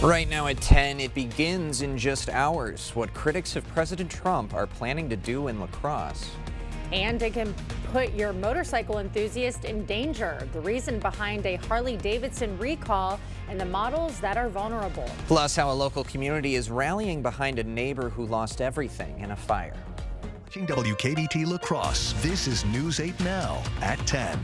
Right now at 10, it begins in just hours what critics of President Trump are planning to do in La Crosse. And it can put your motorcycle enthusiast in danger. The reason behind a Harley-Davidson recall and the models that are vulnerable. Plus, how a local community is rallying behind a neighbor who lost everything in a fire. Watching WKDT La Crosse, this is News 8 Now at 10.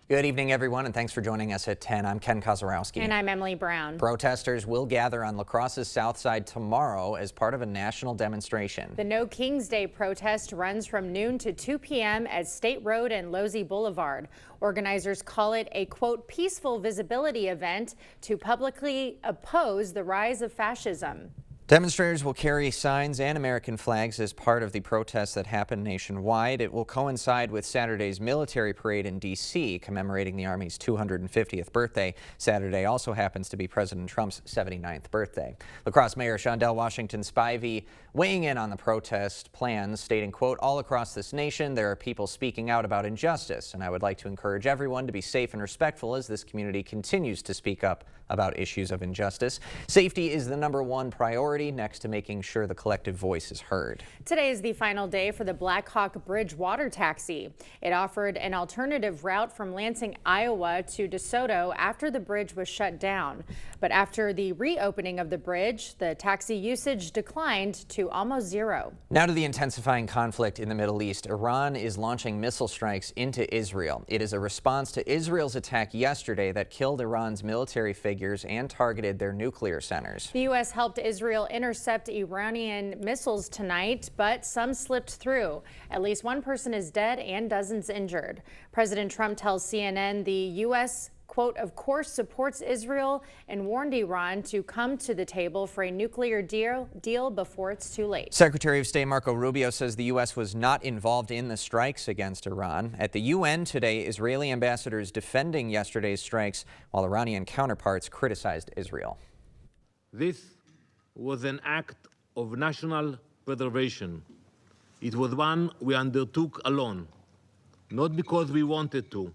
Good evening, everyone, and thanks for joining us at 10. I'm Ken Kozarowski. And I'm Emily Brown. Protesters will gather on La Crosse's south side tomorrow as part of a national demonstration. The No Kings Day protest runs from noon to 2 p.m. at State Road and Losey Boulevard. Organizers call it a, quote, peaceful visibility event to publicly oppose the rise of fascism. Demonstrators will carry signs and American flags as part of the protests that happen nationwide. It will coincide with Saturday's military parade in D.C., commemorating the Army's 250th birthday. Saturday also happens to be President Trump's 79th birthday. La Crosse Mayor Shondell Washington Spivey weighing in on the protest plans, stating, quote, all across this nation there are people speaking out about injustice, and I would like to encourage everyone to be safe and respectful as this community continues to speak up about issues of injustice. Safety is the #1 priority, next to making sure the collective voice is heard. Today is the final day for the Black Hawk Bridge water taxi. It offered an alternative route from Lansing, Iowa to DeSoto after the bridge was shut down. But after the reopening of the bridge, the taxi usage declined to almost zero. Now to the intensifying conflict in the Middle East. Iran is launching missile strikes into Israel. It is a response to Israel's attack yesterday that killed Iran's military figures and targeted their nuclear centers. The U.S. helped Israel intercept Iranian missiles tonight, but some slipped through. At least one person is dead and dozens injured. President Trump tells CNN the U.S., quote, of course supports Israel and warned Iran to come to the table for a nuclear deal before it's too late. Secretary of State Marco Rubio says the U.S. was not involved in the strikes against Iran. At the UN today, Israeli ambassadors defending yesterday's strikes, while Iranian counterparts criticized Israel. This was an act of national preservation. It was one we undertook alone, not because we wanted to,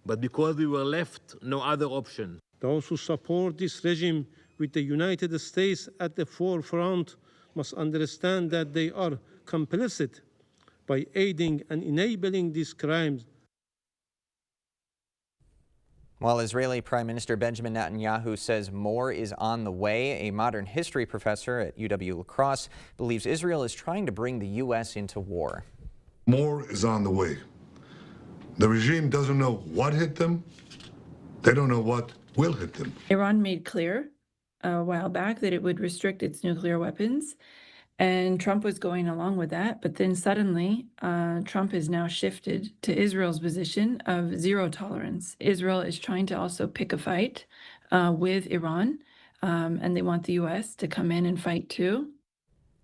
but because we were left no other option. Those who support this regime with the United States at the forefront must understand that they are complicit by aiding and enabling these crimes. While Israeli Prime Minister Benjamin Netanyahu says more is on the way, a modern history professor at UW La Crosse believes Israel is trying to bring the U.S. into war. More is on the way. The regime doesn't know what hit them. They don't know what will hit them. Iran made clear a while back that it would restrict its nuclear weapons, and Trump was going along with that. But then suddenly, Trump has now shifted to Israel's position of zero tolerance. Israel is trying to also pick a fight with Iran, and they want the U.S. to come in and fight too.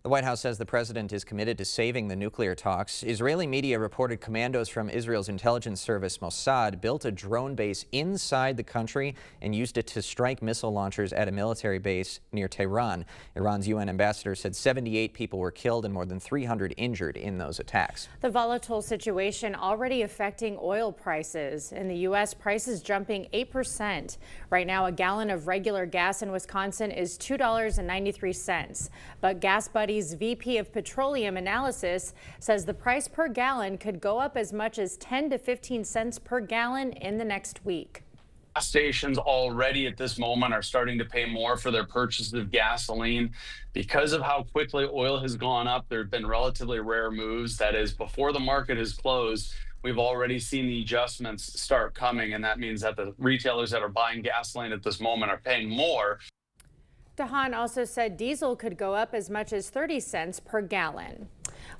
The White House says the president is committed to saving the nuclear talks. Israeli media reported commandos from Israel's intelligence service Mossad built a drone base inside the country and used it to strike missile launchers at a military base near Tehran. Iran's UN ambassador said 78 people were killed and more than 300 injured in those attacks. The volatile situation already affecting oil prices. In the U.S., prices jumping 8%. Right now, a gallon of regular gas in Wisconsin is $2.93. But Gas Buddy's VP of Petroleum Analysis says the price per gallon could go up as much as 10 to 15 cents per gallon in the next week. Gas stations already at this moment are starting to pay more for their purchases of gasoline. Because of how quickly oil has gone up, there have been relatively rare moves. That is, before the market has closed, we've already seen the adjustments start coming, and that means that the retailers that are buying gasoline at this moment are paying more. DeHaan also said diesel could go up as much as 30 cents per gallon.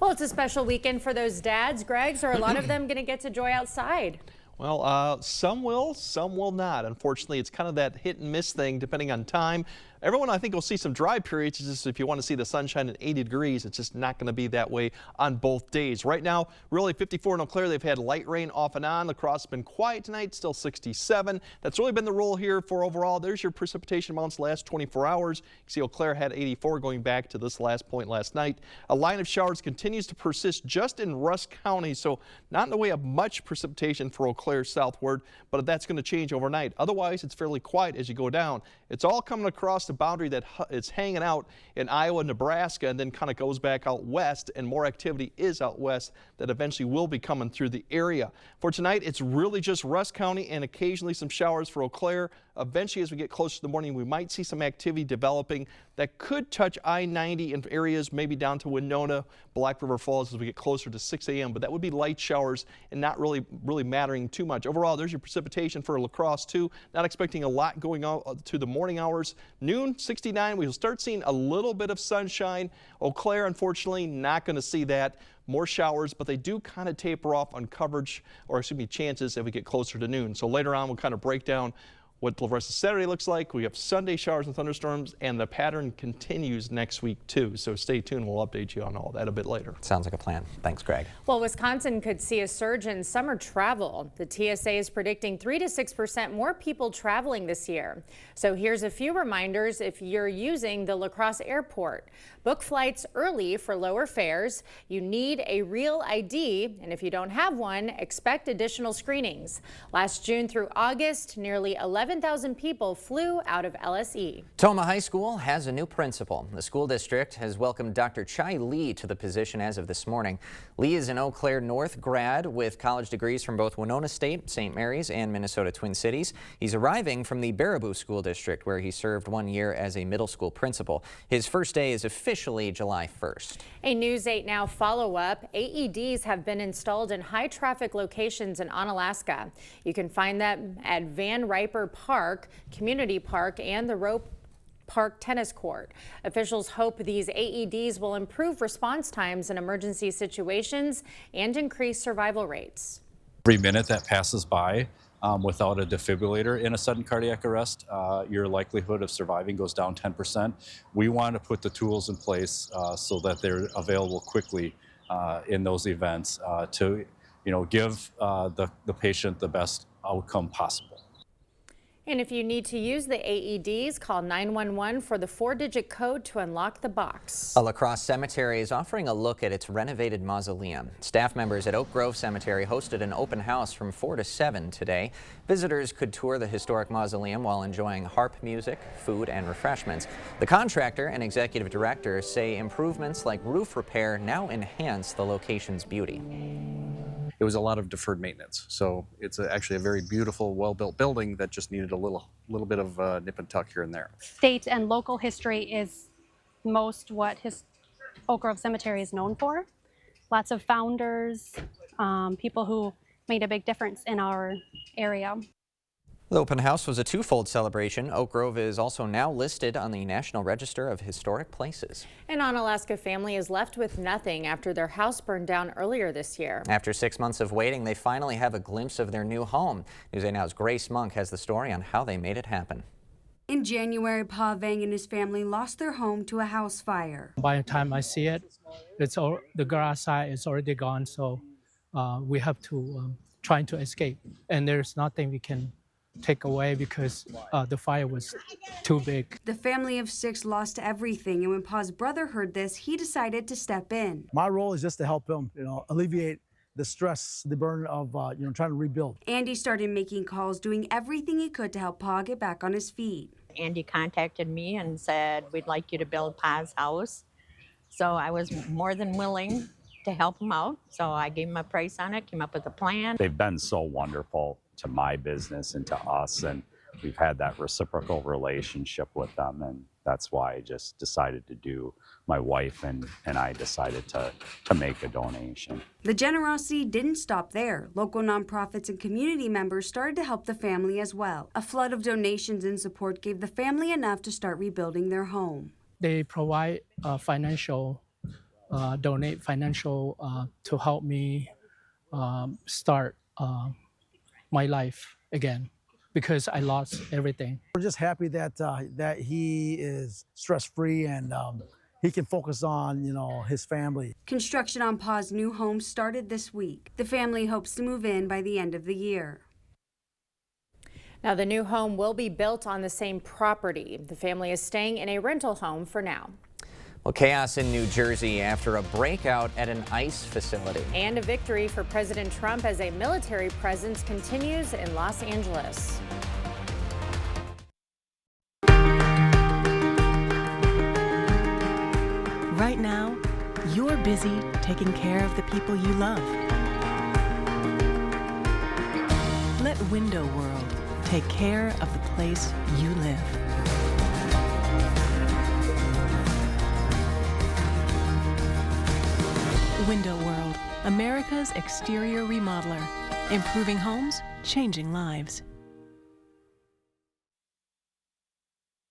Well, it's a special weekend for those dads. Greg's, are a lot of them going to get to enjoy outside? Well, some will not. Unfortunately, it's kind of that hit and miss thing depending on time. Everyone, I think, will see some dry periods. It's just if you want to see the sunshine at 80 degrees, it's just not going to be that way on both days. Right now, really 54 in Eau Claire. They've had light rain off and on. La Crosse has been quiet tonight, still 67. That's really been the rule here for overall. There's your precipitation amounts last 24 hours. You see Eau Claire had 84 going back to this last point last night. A line of showers continues to persist just in Rusk County, so not in the way of much precipitation for Eau Claire southward, but that's going to change overnight. Otherwise, it's fairly quiet as you go down. It's all coming across the boundary that it's hanging out in Iowa, Nebraska, and then kind of goes back out west, and more activity is out west that eventually will be coming through the area. For tonight, it's really just Rusk County and occasionally some showers for Eau Claire. Eventually, as we get closer to the morning, we might see some activity developing that could touch I-90 in areas maybe down to Winona, Black River Falls as we get closer to 6 a.m. But that would be light showers and not really mattering too much. Overall, there's your precipitation for La Crosse too. Not expecting a lot going on to the morning hours. Noon, 69. We'll start seeing a little bit of sunshine. Eau Claire, unfortunately, not going to see that. More showers, but they do kind of taper off on coverage, or excuse me, chances as we get closer to noon. So later on, we'll kind of break down what the rest of Saturday looks like. We have Sunday showers and thunderstorms, and the pattern continues next week too. So stay tuned. We'll update you on all that a bit later. Sounds like a plan. Thanks, Greg. Well, Wisconsin could see a surge in summer travel. The TSA is predicting 3 to 6% more people traveling this year. So here's a few reminders if you're using the La Crosse Airport. Book flights early for lower fares. You need a real ID, and if you don't have one, expect additional screenings. Last June through August, nearly 11,000 people flew out of LSE. Tomah High School has a new principal. The school district has welcomed Dr. Chai Lee to the position as of this morning. Lee is an Eau Claire North grad with college degrees from both Winona State, St. Mary's, and Minnesota Twin Cities. He's arriving from the Baraboo School District, where he served 1 year as a middle school principal. His first day is officially July 1st. A News 8 Now follow-up. AEDs have been installed in high-traffic locations in Onalaska. You can find them at Van Riper Park, Community Park, and the Rope Park Tennis Court. Officials hope these AEDs will improve response times in emergency situations and increase survival rates. Every minute that passes by without a defibrillator in a sudden cardiac arrest, your likelihood of surviving goes down 10%. We want to put the tools in place so that they're available quickly in those events to, give the patient the best outcome possible. And if you need to use the AEDs, call 911 for the 4-digit code to unlock the box. A La Crosse cemetery is offering a look at its renovated mausoleum. Staff members at Oak Grove Cemetery hosted an open house from 4 to 7 today. Visitors could tour the historic mausoleum while enjoying harp music, food, and refreshments. The contractor and executive director say improvements like roof repair now enhance the location's beauty. It was a lot of deferred maintenance. So it's actually a very beautiful, well-built building that just needed a little bit of nip and tuck here and there. State and local history is most what Oak Grove Cemetery is known for. Lots of founders, people who made a big difference in our area. The open house was a twofold celebration. Oak Grove is also now listed on the National Register of Historic Places. An Onalaska family is left with nothing after their house burned down earlier this year. After 6 months of waiting, they finally have a glimpse of their new home. News 8 Now's Grace Monk has the story on how they made it happen. In January, Pa Vang and his family lost their home to a house fire. By the time I see it, the garage side is already gone, so we have to try to escape. And there's nothing we can take away because the fire was too big. The family of 6 lost everything, and when Pa's brother heard this, he decided to step in. My role is just to help him, alleviate the stress, the burden of, trying to rebuild. Andy started making calls, doing everything he could to help Pa get back on his feet. Andy contacted me and said, "We'd like you to build Pa's house." So I was more than willing to help him out. So I gave him a price on it, came up with a plan. They've been so wonderful to my business and to us, and we've had that reciprocal relationship with them, and that's why I just decided to do. My wife and I decided to make a donation. The generosity didn't stop there. Local nonprofits and community members started to help the family as well. A flood of donations and support gave the family enough to start rebuilding their home. They provide donate financial to help me start my life again, because I lost everything. We're just happy that that he is stress-free and he can focus on, his family. Construction on Pa's new home started this week. The family hopes to move in by the end of the year. Now, the new home will be built on the same property. The family is staying in a rental home for now. Well, chaos in New Jersey after a breakout at an ICE facility. And a victory for President Trump as a military presence continues in Los Angeles. Right now, you're busy taking care of the people you love. Let Window World take care of the place you live. Window World, America's exterior remodeler. Improving homes, changing lives.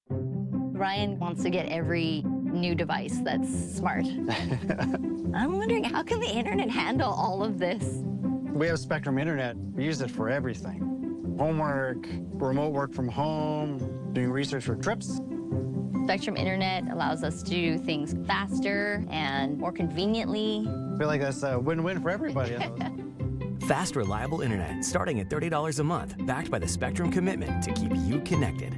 Ryan wants to get every new device that's smart. I'm wondering, how can the internet handle all of this? We have Spectrum Internet. We use it for everything. Homework, remote work from home, doing research for trips. Spectrum Internet allows us to do things faster and more conveniently. I feel like that's a win-win for everybody. Fast, reliable internet starting at $30 a month, backed by the Spectrum commitment to keep you connected.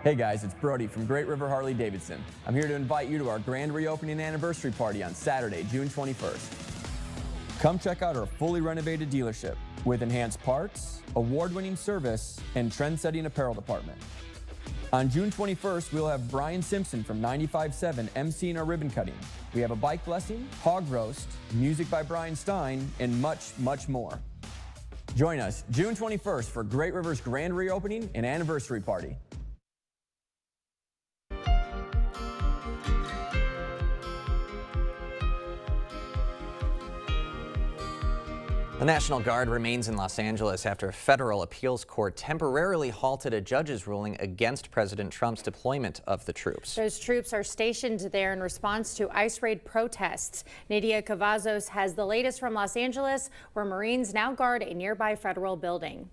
Hey guys, it's Brody from Great River Harley-Davidson. I'm here to invite you to our grand reopening anniversary party on Saturday, June 21st. Come check out our fully renovated dealership with enhanced parts, award-winning service, and trend-setting apparel department. On June 21st, we'll have Brian Simpson from 95.7 emceeing our ribbon cutting. We have a bike blessing, hog roast, music by Brian Stein, and much, much more. Join us June 21st for Great River's grand reopening and anniversary party. The National Guard remains in Los Angeles after a federal appeals court temporarily halted a judge's ruling against President Trump's deployment of the troops. Those troops are stationed there in response to ICE raid protests. Nadia Cavazos has the latest from Los Angeles, where Marines now guard a nearby federal building.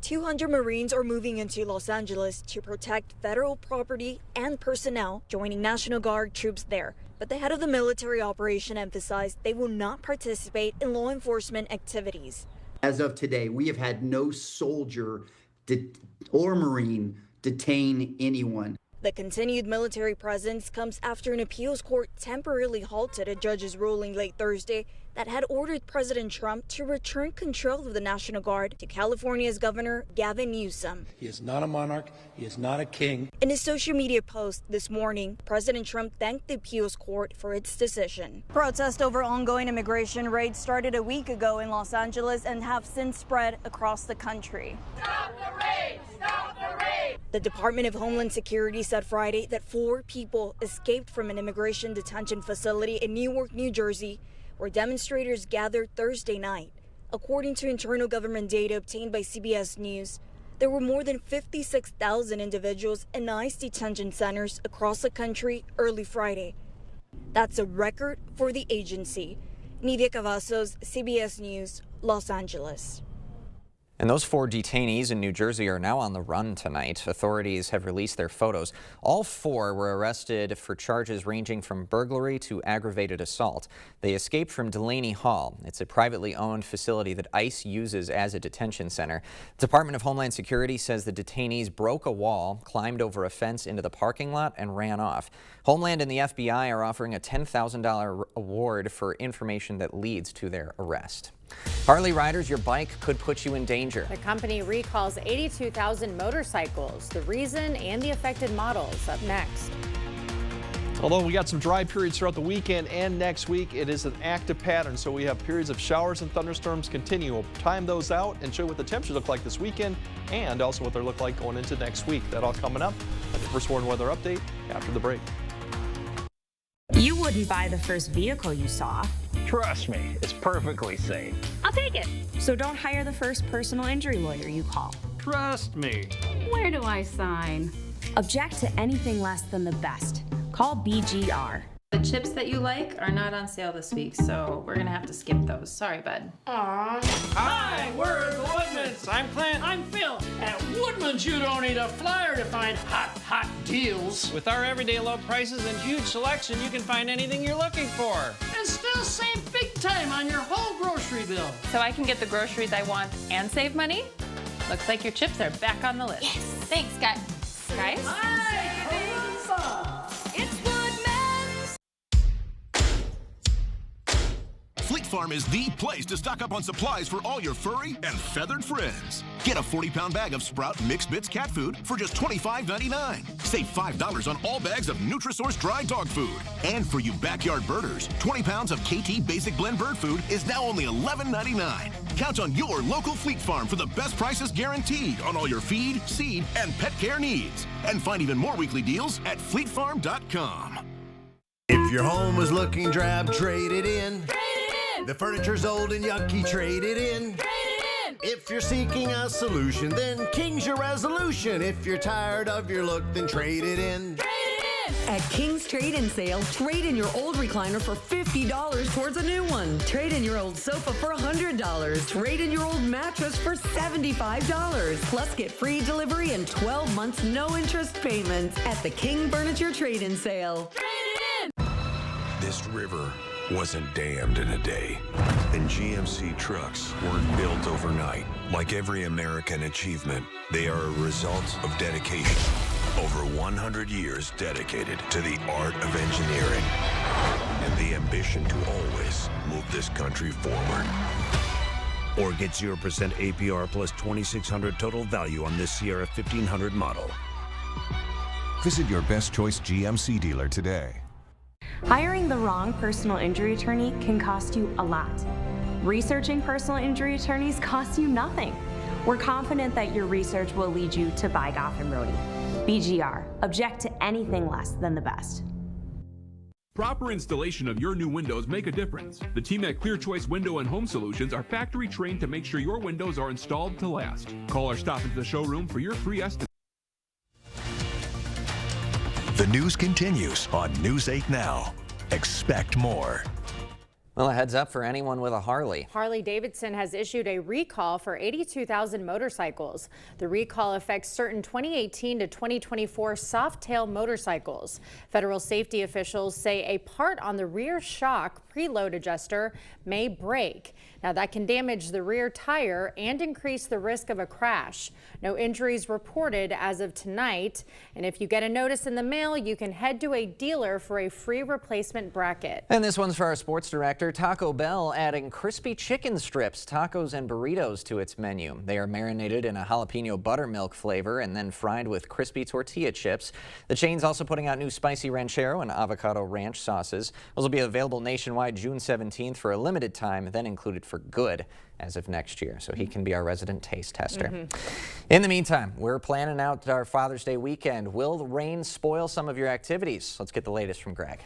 200 Marines are moving into Los Angeles to protect federal property and personnel, joining National Guard troops there. But the head of the military operation emphasized they will not participate in law enforcement activities. As of today, we have had no soldier or Marine detain anyone. The continued military presence comes after an appeals court temporarily halted a judge's ruling late Thursday that had ordered President Trump to return control of the National Guard to California's Governor Gavin Newsom. He is not a monarch. He is not a king. In a social media post this morning, President Trump thanked the appeals court for its decision. Protests over ongoing immigration raids started a week ago in Los Angeles and have since spread across the country. Stop the raid! Stop the raid! The Department of Homeland Security said Friday that 4 people escaped from an immigration detention facility in Newark, New Jersey, where demonstrators gathered Thursday night. According to internal government data obtained by CBS News, there were more than 56,000 individuals in ICE detention centers across the country early Friday. That's a record for the agency. Nadia Cavazos, CBS News, Los Angeles. And those 4 detainees in New Jersey are now on the run tonight. Authorities have released their photos. All 4 were arrested for charges ranging from burglary to aggravated assault. They escaped from Delaney Hall. It's a privately owned facility that ICE uses as a detention center. The Department of Homeland Security says the detainees broke a wall, climbed over a fence into the parking lot, and ran off. Homeland and the FBI are offering a $10,000 award for information that leads to their arrest. Harley riders, your bike could put you in danger. The company recalls 82,000 motorcycles. The reason and the affected models up next. Although we got some dry periods throughout the weekend and next week, it is an active pattern. So we have periods of showers and thunderstorms continue. We'll time those out and show you what the temperatures look like this weekend and also what they look like going into next week. That all coming up at the First Warn Weather Update after the break. You wouldn't buy the first vehicle you saw. Trust me, it's perfectly safe. I'll take it. So don't hire the first personal injury lawyer you call. Trust me. Where do I sign? Object to anything less than the best. Call BGR. The chips that you like are not on sale this week, so we're gonna have to skip those. Sorry, bud. Aww. Hi, we're the But you don't need a flyer to find hot deals. With our everyday low prices and huge selection, you can find anything you're looking for. And still save big time on your whole grocery bill. So I can get the groceries I want and save money? Looks like your chips are back on the list. Yes. Thanks, guys. Fleet Farm is the place to stock up on supplies for all your furry and feathered friends. Get a 40-pound bag of Sprout Mixed Bits cat food for just $25.99. Save $5 on all bags of Nutrisource dry dog food. And for you backyard birders, 20 pounds of KT Basic Blend bird food is now only $11.99. Count on your local Fleet Farm for the best prices guaranteed on all your feed, seed, and pet care needs. And find even more weekly deals at fleetfarm.com. If your home is looking drab, trade it in. The furniture's old and yucky, trade it in. If you're seeking a solution, then King's your resolution. If you're tired of your look, then trade it in. At King's Trade-In Sale, trade in your old recliner for $50 towards a new one. Trade in your old sofa for $100. Trade in your old mattress for $75. Plus get free delivery and 12 months no interest payments at the King Furniture Trade-In Sale. This river wasn't dammed in a day, and GMC trucks weren't built overnight. Like every American achievement, they are a result of dedication. Over 100 years dedicated to the art of engineering and the ambition to always move this country forward. Or get 0% APR plus $2,600 total value on this Sierra 1500 model. Visit your best choice GMC dealer today. Hiring the wrong personal injury attorney can cost you a lot. Researching personal injury attorneys costs you nothing. We're confident that your research will lead you to buy Goff and Rohde. BGR, object to anything less than the best. Proper installation of your new windows make a difference. The team at Clear Choice Window and Home Solutions are factory trained to make sure your windows are installed to last. Call or stop into the showroom for your free estimate. The news continues on News 8 Now. Expect more. Well, a heads up for anyone with a Harley. Harley-Davidson has issued a recall for 82,000 motorcycles. The recall affects certain 2018 to 2024 soft-tail motorcycles. Federal safety officials say a part on the rear shock preload adjuster may break. Now, that can damage the rear tire and increase the risk of a crash. No injuries reported as of tonight. And if you get a notice in the mail, you can head to a dealer for a free replacement bracket. And this one's for our sports director. Taco Bell adding crispy chicken strips, tacos, and burritos to its menu. They are marinated in a jalapeno buttermilk flavor and then fried with crispy tortilla chips. The chain's also putting out new spicy ranchero and avocado ranch sauces. Those will be available nationwide June 17th for a limited time, then included for good as of next year. So he can be our resident taste tester. In the meantime, we're planning out our Father's Day weekend. Will the rain spoil some of your activities? Let's get the latest from Greg.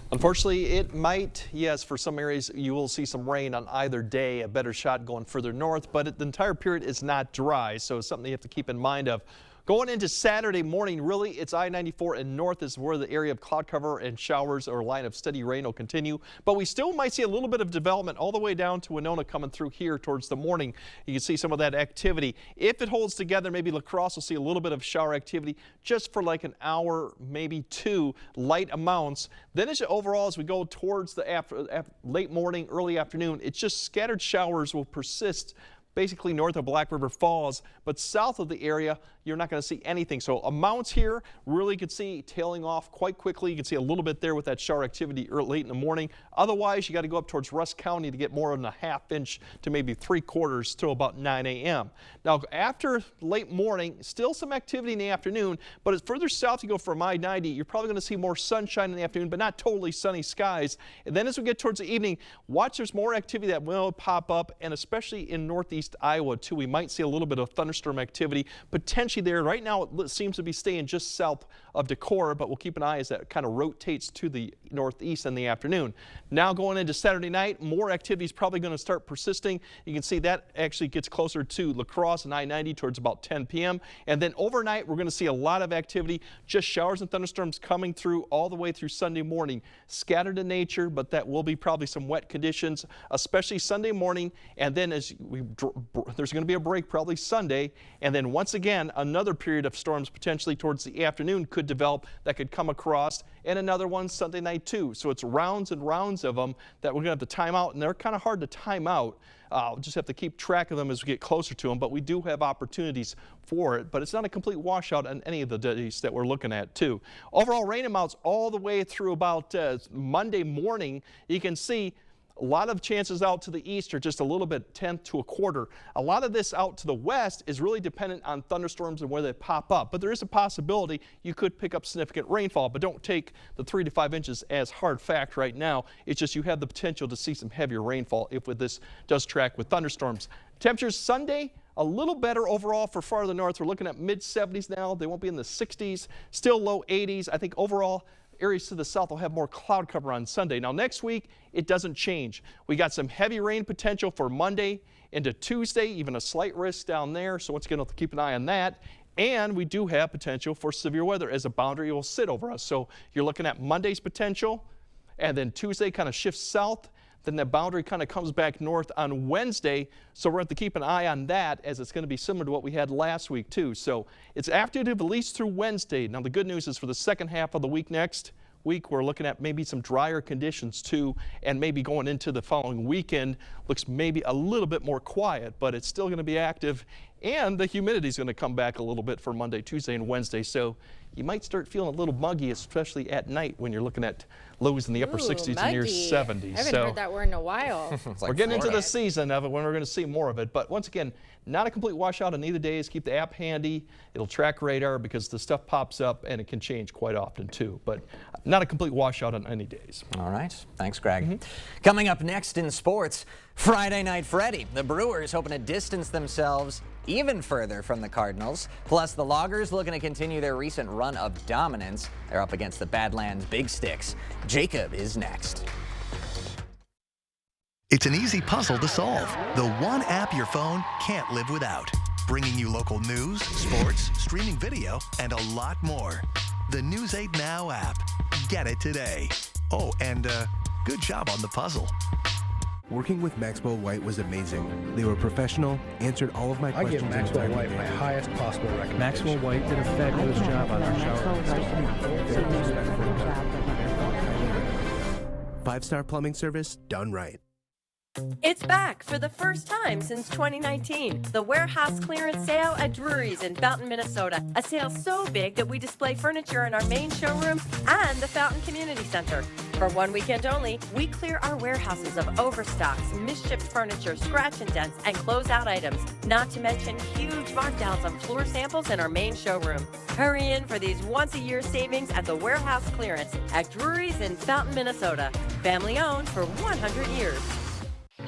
Unfortunately, it might. Yes, for some areas you will see some rain on either day, a better shot going further north, but the entire period is not dry, so it's something you have to keep in mind of. Going into Saturday morning, really, it's I-94 and north is where the area of cloud cover and showers or line of steady rain will continue. But we still might see a little bit of development all the way down to Winona coming through here towards the morning. You can see some of that activity. If it holds together, maybe La Crosse will see a little bit of shower activity just for like an hour, maybe two, light amounts. Then overall, as we go towards the late morning, early afternoon, it's just scattered showers will persist basically north of Black River Falls, but south of the area, you're not going to see anything. So amounts here really could see tailing off quite quickly. You can see a little bit there with that shower activity late in the morning. Otherwise, you got to go up towards Rusk County to get more than a ½ inch to maybe 3/4 till about 9 a.m. Now, after late morning, still some activity in the afternoon, but as further south you go from I-90, you're probably going to see more sunshine in the afternoon, but not totally sunny skies. And then as we get towards the evening, watch there's more activity that will pop up, and especially in northeast Iowa too, we might see a little bit of thunderstorm activity potentially there. Right now it seems to be staying just south of Decorah, but we'll keep an eye as that kind of rotates to the northeast in the afternoon. Now going into Saturday night, more activity is probably going to start persisting. You can see that actually gets closer to La Crosse and I-90 towards about 10 p.m. And then overnight, we're going to see a lot of activity, just showers and thunderstorms coming through all the way through Sunday morning. Scattered in nature, but that will be probably some wet conditions, especially Sunday morning. And then there's going to be a break probably Sunday. And then once again, another period of storms potentially towards the afternoon could develop that could come across, and another one Sunday night too. So it's rounds and rounds of them that we're going to have to time out, and they're kind of hard to time out. We'll just have to keep track of them as we get closer to them, but we do have opportunities for it. But it's not a complete washout on any of the days that we're looking at too. Overall rain amounts all the way through about Monday morning. You can see a lot of chances out to the east are just a little bit, 1/10 to 1/4. A lot of this out to the west is really dependent on thunderstorms and where they pop up. But there is a possibility you could pick up significant rainfall, but don't take the 3 to 5 inches as hard fact right now. It's just you have the potential to see some heavier rainfall if this does track with thunderstorms. Temperatures Sunday, a little better overall for farther north. We're looking at mid-70s now. They won't be in the 60s, still low 80s. I think overall, areas to the south will have more cloud cover on Sunday. Now next week, it doesn't change. We got some heavy rain potential for Monday into Tuesday, even a slight risk down there. So once again, we'll have to keep an eye on that. And we do have potential for severe weather as a boundary will sit over us. So you're looking at Monday's potential, and then Tuesday kind of shifts south. Then that boundary kind of comes back north on Wednesday. So we're going to have to keep an eye on that, as it's going to be similar to what we had last week too. So it's active at least through Wednesday. Now the good news is for the second half of the week next week, we're looking at maybe some drier conditions too, and maybe going into the following weekend looks maybe a little bit more quiet, but it's still going to be active, and the humidity is going to come back a little bit for Monday, Tuesday, and Wednesday. So you might start feeling a little muggy, especially at night when you're looking at lows in the upper 60s and near 70s. I haven't heard that word in a while. We're getting into the season of it when we're going to see more of it. But once again, not a complete washout on either days. Keep the app handy. It'll track radar because the stuff pops up and it can change quite often too. But not a complete washout on any days. All right. Thanks, Greg. Coming up next in sports, Friday Night Freddy. The Brewers hoping to distance themselves even further from the Cardinals. Plus, the Loggers looking to continue their recent run of dominance. They're up against the Badlands Big Sticks. Jacob is next. It's an easy puzzle to solve. The one app your phone can't live without. Bringing you local news, sports, streaming video, and a lot more. The News 8 Now app. Get it today. Oh, and good job on the puzzle. Working with Maxwell White was amazing. They were professional, answered all of my questions. I give Maxwell White my highest possible recommendation. Maxwell White did a fabulous job on our shower. 5-star plumbing service done right. It's back for the first time since 2019. The warehouse clearance sale at Drury's in Fountain, Minnesota. A sale so big that we display furniture in our main showroom and the Fountain Community Center. For one weekend only, we clear our warehouses of overstocks, misshipped furniture, scratch and dents, and closeout items. Not to mention huge markdowns on floor samples in our main showroom. Hurry in for these once-a-year savings at the warehouse clearance at Drury's in Fountain, Minnesota. Family owned for 100 years.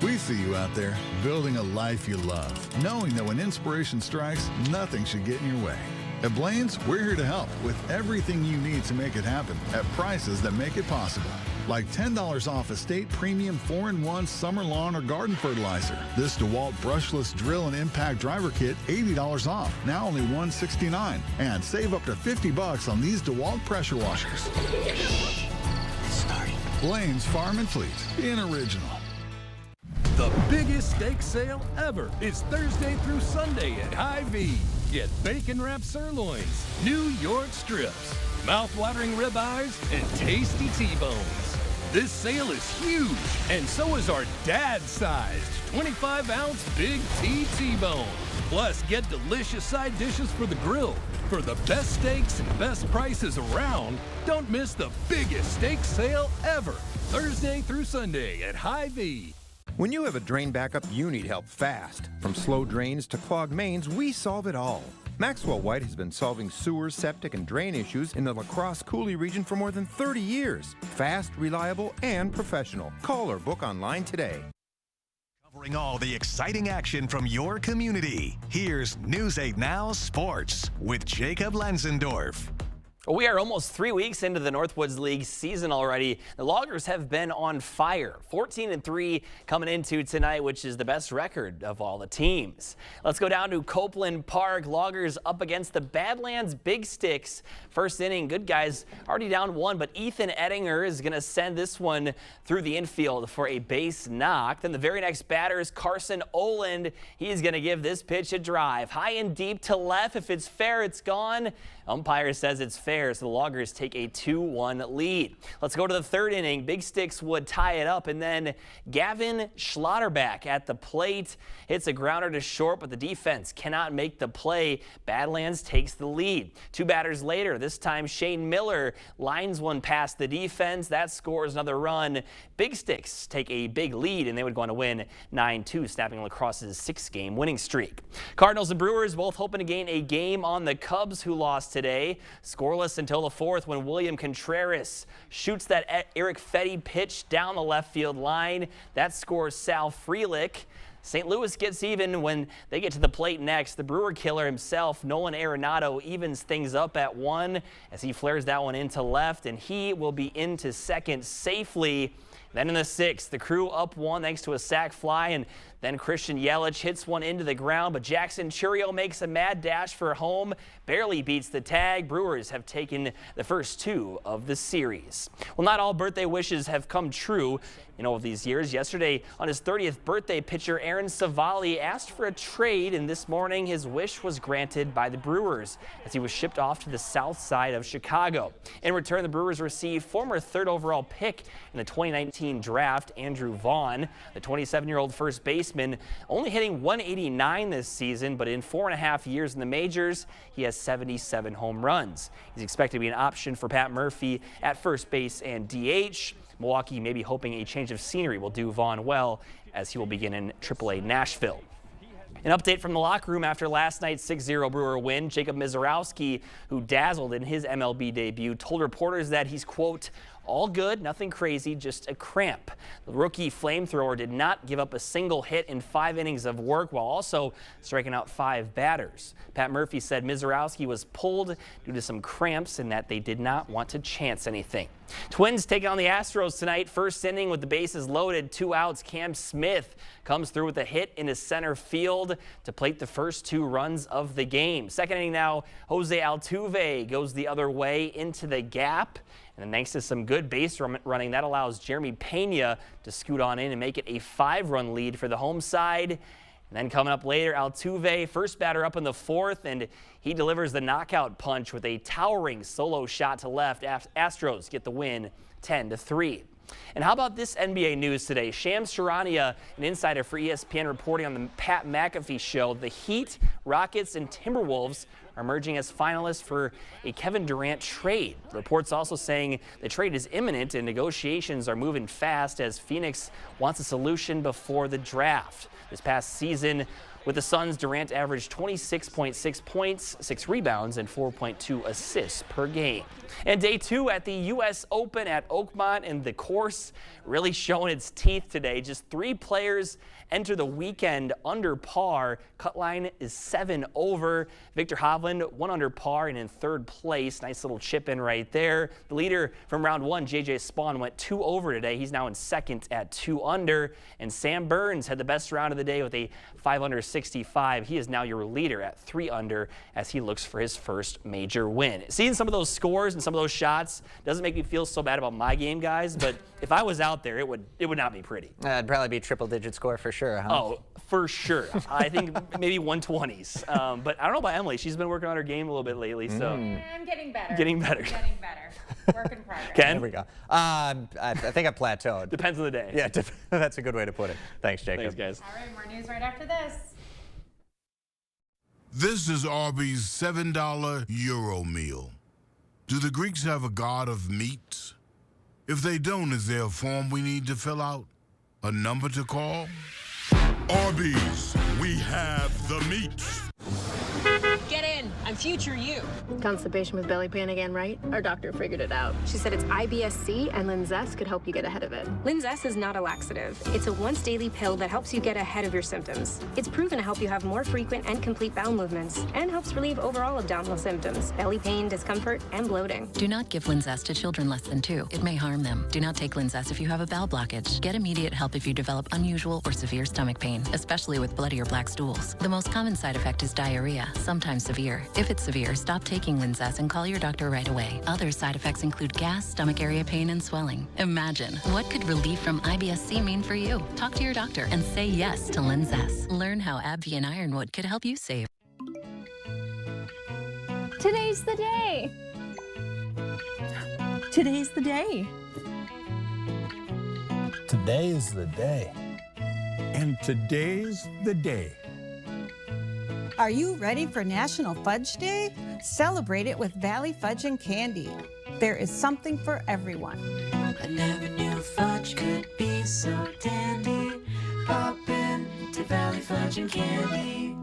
We see you out there, building a life you love, knowing that when inspiration strikes, nothing should get in your way. At Blaine's, we're here to help with everything you need to make it happen at prices that make it possible. Like $10 off Estate Premium 4-in-1 Summer Lawn or Garden Fertilizer. This DeWalt Brushless Drill and Impact Driver Kit, $80 off, now only $169. And save up to $50 on these DeWalt pressure washers. Sorry. Blaine's Farm and Fleet, in original. The biggest steak sale ever is Thursday through Sunday at Hy-Vee. Get bacon-wrapped sirloins, New York strips, mouth-watering ribeyes, and tasty T-bones. This sale is huge, and so is our dad-sized 25-ounce Big T-Bone. Plus, get delicious side dishes for the grill. For the best steaks and best prices around, don't miss the biggest steak sale ever. Thursday through Sunday at Hy-Vee. When you have a drain backup, you need help fast. From slow drains to clogged mains, we solve it all. Maxwell White has been solving sewer, septic, and drain issues in the La Crosse Coulee region for more than 30 years. Fast, reliable, and professional. Call or book online today. Covering all the exciting action from your community. Here's News 8 Now Sports with Jacob Lenzendorf. We are almost 3 weeks into the Northwoods League season already. The Loggers have been on fire. 14-3 coming into tonight, which is the best record of all the teams. Let's go down to Copeland Park. Loggers up against the Badlands Big Sticks. First inning, good guys already down 1, but Ethan Ettinger is going to send this one through the infield for a base knock. Then the very next batter is Carson Oland. He's going to give this pitch a drive. High and deep to left. If it's fair, it's gone. Umpire says it's fair, so the Loggers take a 2-1 lead. Let's go to the third inning. Big Sticks would tie it up, and then Gavin Schlotterback at the plate hits a grounder to short, but the defense cannot make the play. Badlands takes the lead. 2 batters later, this time Shane Miller lines one past the defense. That scores another run. Big Sticks take a big lead, and they would go on to win 9-2, snapping La Crosse's 6-game winning streak. Cardinals and Brewers both hoping to gain a game on the Cubs, who lost today. Scoreless until the 4th when William Contreras shoots that Eric Fetty pitch down the left field line. That scores Sal Frelick. St. Louis gets even when they get to the plate next. The Brewer killer himself, Nolan Arenado, evens things up at 1 as he flares that one into left, and he will be into second safely. Then in the 6th, the Crew up 1 thanks to a sac fly, and then Christian Yelich hits one into the ground, but Jackson Churio makes a mad dash for home, barely beats the tag. Brewers have taken the first 2 of the series. Well, not all birthday wishes have come true in all of these years. Yesterday, on his 30th birthday, pitcher Aaron Savali asked for a trade, and this morning his wish was granted by the Brewers as he was shipped off to the south side of Chicago. In return, the Brewers received former 3rd overall pick in the 2019 draft, Andrew Vaughn, the 27-year-old first baseman, only hitting 189 this season, but in 4.5 years in the majors, he has 77 home runs. He's expected to be an option for Pat Murphy at first base and DH. Milwaukee may be hoping a change of scenery will do Vaughn well as he will begin in AAA Nashville. An update from the locker room after last night's 6-0 Brewer win. Jacob Mizorowski, who dazzled in his MLB debut, told reporters that he's, quote, all good, nothing crazy, just a cramp. The rookie flamethrower did not give up a single hit in 5 innings of work while also striking out 5 batters. Pat Murphy said Mizorowski was pulled due to some cramps and that they did not want to chance anything. Twins take on the Astros tonight. First inning with the bases loaded, 2 outs. Cam Smith comes through with a hit into center field to plate the first 2 runs of the game. Second inning now, Jose Altuve goes the other way into the gap. And then thanks to some good base running, that allows Jeremy Pena to scoot on in and make it a 5-run lead for the home side. And then coming up later, Altuve, first batter up in the 4th, and he delivers the knockout punch with a towering solo shot to left. Astros get the win 10-3. And how about this NBA news today? Shams Charania, an insider for ESPN, reporting on the Pat McAfee show. The Heat, Rockets, and Timberwolves are emerging as finalists for a Kevin Durant trade. Reports also saying the trade is imminent and negotiations are moving fast as Phoenix wants a solution before the draft. This past season, with the Suns, Durant averaged 26.6 points, 6 rebounds, and 4.2 assists per game. And day 2 at the U.S. Open at Oakmont, and the course really showing its teeth today. Just 3 players enter the weekend under par. Cut line is 7 over. Victor Hovland 1 under par and in 3rd place. Nice little chip in right there. The leader from round 1, J.J. Spawn, went 2 over today. He's now in 2nd at 2 under. And Sam Burns had the best round of the day with a 5 under 65. He is now your leader at 3 under as he looks for his first major win. Seeing some of those scores and some of those shots doesn't make me feel so bad about my game, guys, but if I was out there, it would not be pretty. It'd probably be a triple-digit score for sure, huh? Oh, for sure. I think maybe 120s. But I don't know about Emily. She's been working on her game a little bit lately, so. I'm getting better. Getting better. Getting better. Work in progress. Ken? There we go. I think I plateaued. Depends on the day. Yeah, that's a good way to put it. Thanks, Jacob. Thanks, guys. All right, more news right after this. This is Arby's $7 Euro meal. Do the Greeks have a god of meats? If they don't, is there a form we need to fill out? A number to call? Arby's, we have the meats. Get in. I'm future you. Constipation with belly pain again, right? Our doctor figured it out. She said it's IBS-C and Linzess could help you get ahead of it. Linzess is not a laxative. It's a once daily pill that helps you get ahead of your symptoms. It's proven to help you have more frequent and complete bowel movements and helps relieve overall abdominal symptoms, belly pain, discomfort, and bloating. Do not give Linzess to children less than 2. It may harm them. Do not take Linzess if you have a bowel blockage. Get immediate help if you develop unusual or severe stomach pain, especially with bloody or black stools. The most common side effect is diarrhea, sometimes severe. If it's severe, stop taking Linzess and call your doctor right away. Other side effects include gas, stomach area pain, and swelling. Imagine, what could relief from IBS-C mean for you? Talk to your doctor and say yes to Linzess. Learn how AbbVie and Ironwood could help you save. Today's the day. Today's the day. Today is the day. And today's the day. Are you ready for National Fudge Day? Celebrate it with Valley Fudge and Candy. There is something for everyone. I never knew fudge could be so dandy. Pop in to Valley Fudge and Candy.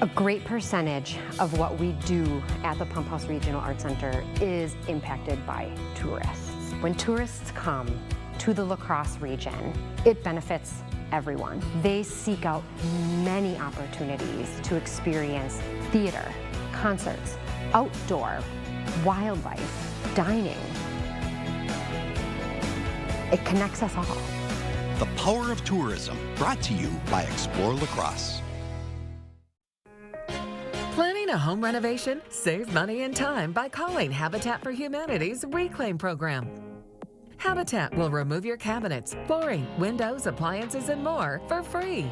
A great percentage of what we do at the Pump House Regional Art Center is impacted by tourists. When tourists come to the La Crosse region, it benefits everyone. They seek out many opportunities to experience theater, concerts, outdoor, wildlife, dining. It connects us all. The Power of Tourism, brought to you by Explore La Crosse. Planning a home renovation? Save money and time by calling Habitat for Humanity's Reclaim program. Habitat will remove your cabinets, flooring, windows, appliances, and more for free.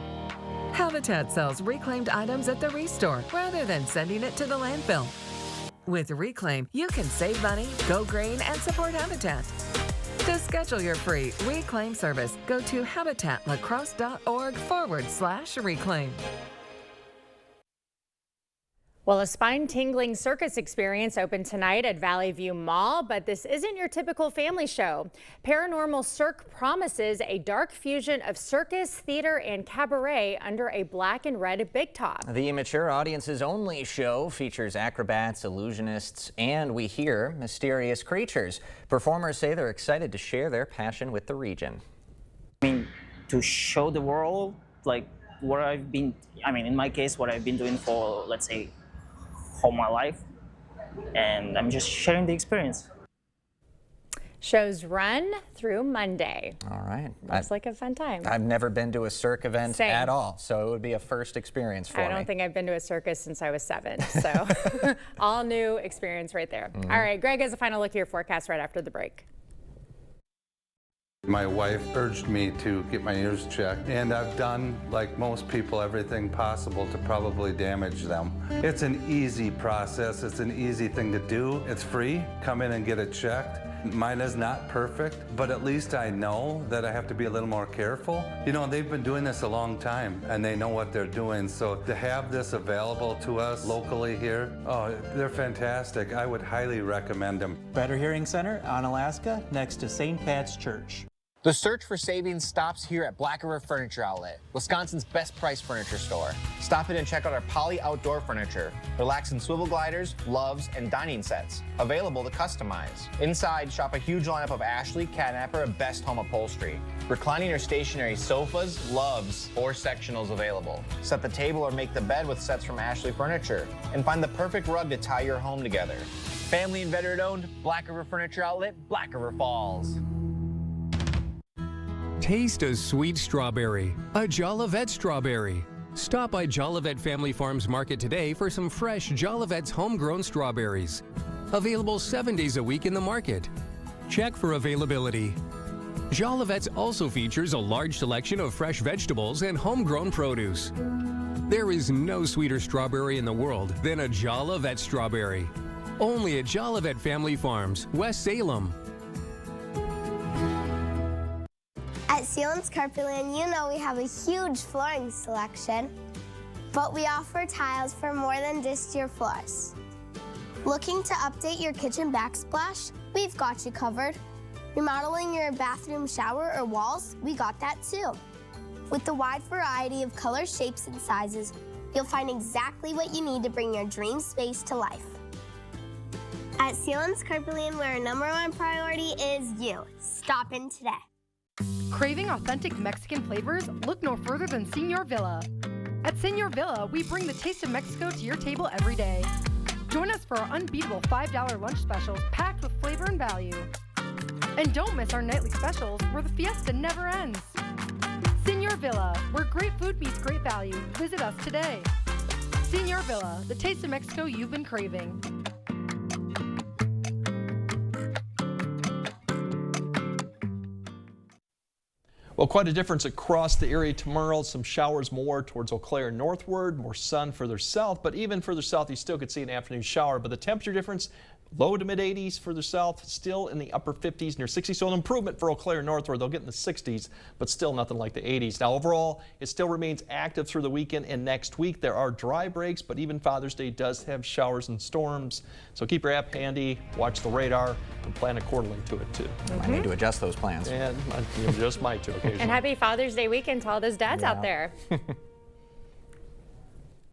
Habitat sells reclaimed items at the Restore rather than sending it to the landfill. With Reclaim, you can save money, go green, and support Habitat. To schedule your free Reclaim service, go to habitatlacrosse.org/reclaim. Well, a spine-tingling circus experience opened tonight at Valley View Mall, but this isn't your typical family show. Paranormal Cirque promises a dark fusion of circus, theater, and cabaret under a black and red big top. The mature audiences only show features acrobats, illusionists, and we hear mysterious creatures. Performers say they're excited to share their passion with the region. I mean, to show the world, like, what I've been, in my case, what I've been doing for, let's say, all my life, and I'm just sharing the experience. Shows run through Monday. All right. Looks like a fun time. I've never been to a Cirque event at all, so it would be a first experience for me. I don't think I've been to a circus since I was 7, so all new experience right there. All right, Greg has a final look at your forecast right after the break. My wife urged me to get my ears checked, and I've done, like most people, everything possible to probably damage them. It's an easy process. It's an easy thing to do. It's free. Come in and get it checked. Mine is not perfect, but at least I know that I have to be a little more careful. You know, they've been doing this a long time, and they know what they're doing, so to have this available to us locally here, oh, they're fantastic. I would highly recommend them. Better Hearing Center on Alaska, next to St. Pat's Church. The search for savings stops here at Black River Furniture Outlet, Wisconsin's best price furniture store. Stop in and check out our Poly outdoor furniture, relaxing swivel gliders, loves, and dining sets, available to customize. Inside, shop a huge lineup of Ashley, Catnapper, and Best Home Upholstery. Reclining or stationary sofas, loves, or sectionals available. Set the table or make the bed with sets from Ashley Furniture, and find the perfect rug to tie your home together. Family and veteran-owned, Black River Furniture Outlet, Black River Falls. Taste a sweet strawberry, a Jolivet strawberry. Stop by Jolivet Family Farms Market today for some fresh Jolivet's homegrown strawberries. Available 7 days a week in the market. Check for availability. Jolivet's also features a large selection of fresh vegetables and homegrown produce. There is no sweeter strawberry in the world than a Jolivet strawberry. Only at Jolivet Family Farms, West Salem. At Sealands Carpetland, you know we have a huge flooring selection, but we offer tiles for more than just your floors. Looking to update your kitchen backsplash? We've got you covered. Remodeling your bathroom shower or walls? We got that too. With the wide variety of colors, shapes, and sizes, You'll find exactly what you need to bring your dream space to life. At Sealands Carpetland, where our #1 priority is you. Stop in today. Craving authentic Mexican flavors? Look no further than Senor Villa. At Senor Villa, we bring the taste of Mexico to your table every day. Join us for our unbeatable $5 lunch specials packed with flavor and value. And don't miss our nightly specials where the fiesta never ends. Senor Villa, where great food meets great value. Visit us today. Senor Villa, the taste of Mexico you've been craving. Well, quite a difference across the area tomorrow. Some showers more towards Eau Claire northward, more sun further south, but even further south you still could see an afternoon shower. But the temperature difference, low to mid 80s further south, still in the upper 50s near 60. So an improvement for Eau Claire northward. They'll get in the 60s, but still nothing like the 80s. Now overall, it still remains active through the weekend and next week. There are dry breaks, but even Father's Day does have showers and storms. So keep your app handy, watch the radar, and plan accordingly to it too. I need to adjust those plans. And you just might too occasionally. And happy Father's Day weekend to all those dads out there.